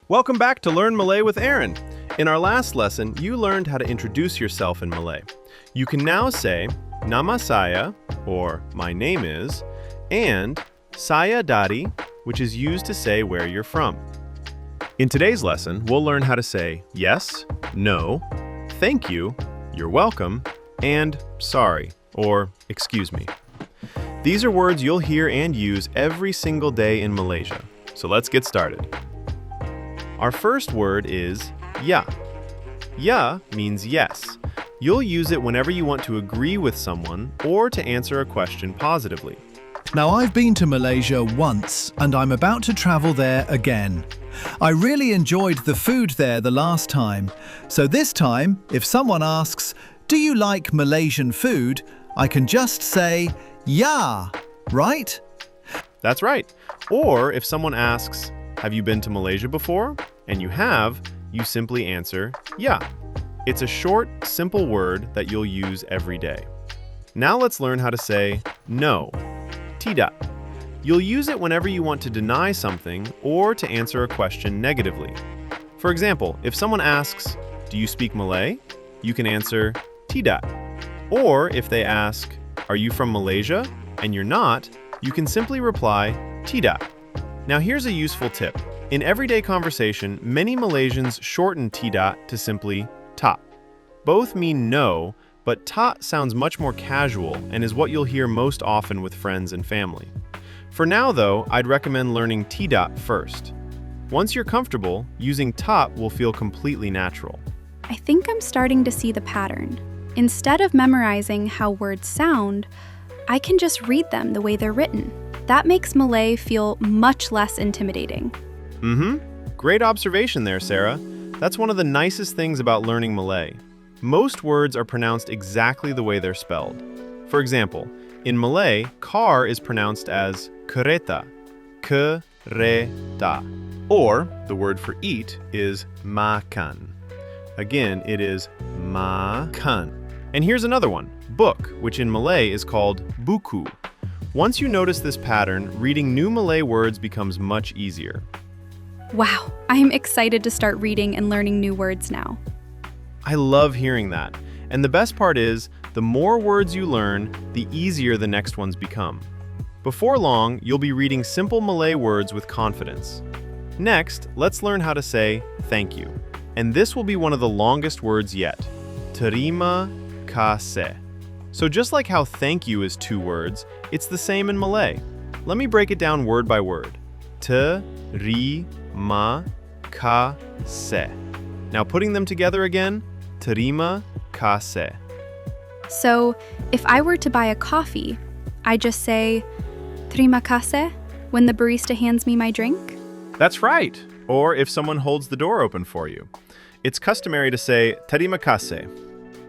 Welcome back to Learn Malay with Aaron. In our last lesson, you learned how to introduce yourself in Malay. You can now say Nama saya, or my name is, and Saya dari, which is used to say where you're from. In today's lesson, we'll learn how to say yes, no, thank you, you're welcome, and sorry, or excuse me. These are words you'll hear and use every single day in Malaysia. So let's get started. Our first word is ya. Ya means yes. You'll use it whenever you want to agree with someone or to answer a question positively. Now, I've been to Malaysia once and I'm about to travel there again. I really enjoyed the food there the last time. So this time, if someone asks, "Do you like Malaysian food?" I can just say, "Ya," right? That's right. Or if someone asks, "Have you been to Malaysia before?" and you have, you simply answer, "Ya." It's a short, simple word that you'll use every day. Now let's learn how to say no. Tidak. You'll use it whenever you want to deny something or to answer a question negatively. For example, if someone asks, "Do you speak Malay?" you can answer, "Tidak." Or if they ask, "Are you from Malaysia?" and you're not, you can simply reply, "Tidak." Now here's a useful tip. In everyday conversation, many Malaysians shorten tidak to simply tak. Both mean no, but tak sounds much more casual and is what you'll hear most often with friends and family. For now though, I'd recommend learning tidak first. Once you're comfortable, using tak will feel completely natural. I think I'm starting to see the pattern. Instead of memorizing how words sound, I can just read them the way they're written. That makes Malay feel much less intimidating. Great observation there, Sarah. That's one of the nicest things about learning Malay. Most words are pronounced exactly the way they're spelled. For example, in Malay, car is pronounced as kereta, kereta. Or the word for eat is makan. Again, it is makan. And here's another one, book, which in Malay is called buku. Once you notice this pattern, reading new Malay words becomes much easier. Wow, I'm excited to start reading and learning new words now. I love hearing that. And the best part is, the more words you learn, the easier the next ones become. Before long, you'll be reading simple Malay words with confidence. Next, let's learn how to say thank you. And this will be one of the longest words yet. Terima kasih. So just like how thank you is 2 words, it's the same in Malay. Let me break it down word by word. Terima kasih. Now putting them together again, terima kasih. So, if I were to buy a coffee, I just say, "Terima kasih," when the barista hands me my drink? That's right. Or if someone holds the door open for you. It's customary to say terima kasih.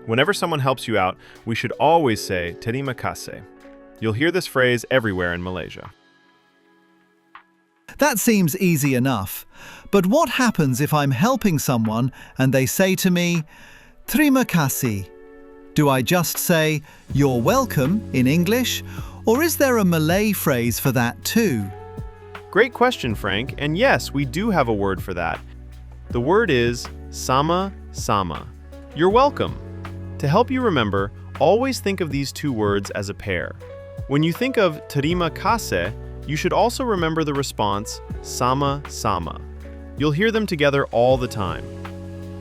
Whenever someone helps you out, we should always say terima kasih. You'll hear this phrase everywhere in Malaysia. That seems easy enough. But what happens if I'm helping someone and they say to me, "Terima kasih"? Do I just say, "You're welcome" in English? Or is there a Malay phrase for that too? Great question, Frank. And yes, we do have a word for that. The word is sama-sama. You're welcome. To help you remember, always think of these 2 words as a pair. When you think of terima kasih, you should also remember the response sama-sama. You'll hear them together all the time.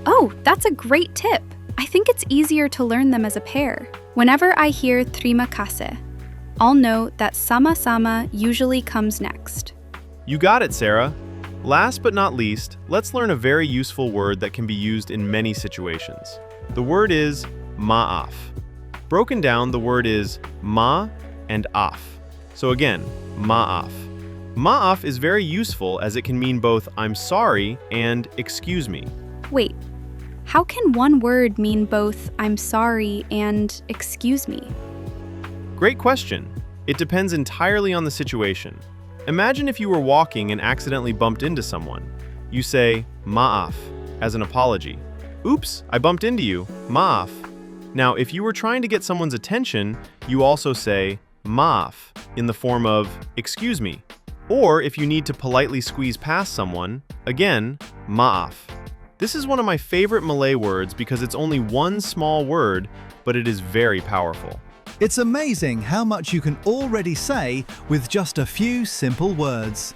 Oh, that's a great tip. I think it's easier to learn them as a pair. Whenever I hear terima kasih, I'll know that sama-sama usually comes next. You got it, Sarah. Last but not least, let's learn a very useful word that can be used in many situations. The word is maaf. Broken down, the word is ma and af. So again, maaf. Maaf is very useful as it can mean both "I'm sorry" and "excuse me." Wait, how can one word mean both "I'm sorry" and "excuse me"? Great question. It depends entirely on the situation. Imagine if you were walking and accidentally bumped into someone. You say maaf as an apology. "Oops, I bumped into you. Maaf." Now, if you were trying to get someone's attention, you also say maaf in the form of "excuse me." Or if you need to politely squeeze past someone, again, Maaf. This is one of my favorite Malay words because it's only one small word, but it is very powerful. It's amazing how much you can already say with just a few simple words.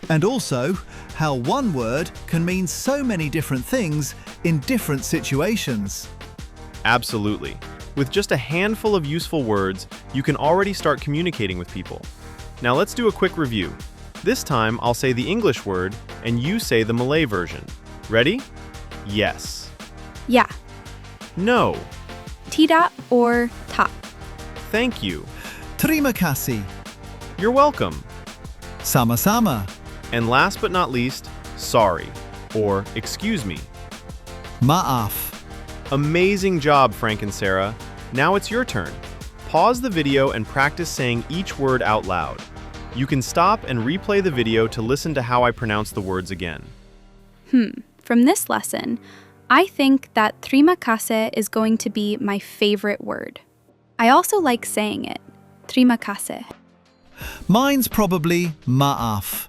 And also, how one word can mean so many different things in different situations. Absolutely. With just a handful of useful words, you can already start communicating with people. Now let's do a quick review. This time, I'll say the English word, and you say the Malay version. Ready? Yes. Ya, No. tidak or tak. Thank you. Terima kasih. You're welcome. Sama-sama. And last but not least, sorry, or excuse me. Maaf. Amazing job, Frank and Sarah. Now it's your turn. Pause the video and practice saying each word out loud. You can stop and replay the video to listen to how I pronounce the words again. From this lesson, I think that terima kasih is going to be my favorite word. I also like saying it. Terima kasih. Mine's probably maaf.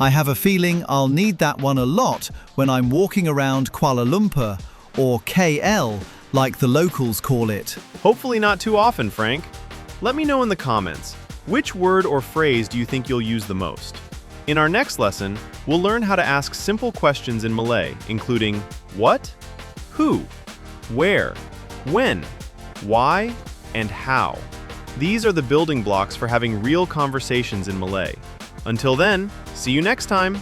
I have a feeling I'll need that one a lot when I'm walking around Kuala Lumpur, or KL, like the locals call it. Hopefully not too often, Frank. Let me know in the comments, which word or phrase do you think you'll use the most? In our next lesson, we'll learn how to ask simple questions in Malay, including what, who, where, when, why, and how. These are the building blocks for having real conversations in Malay. Until then, see you next time!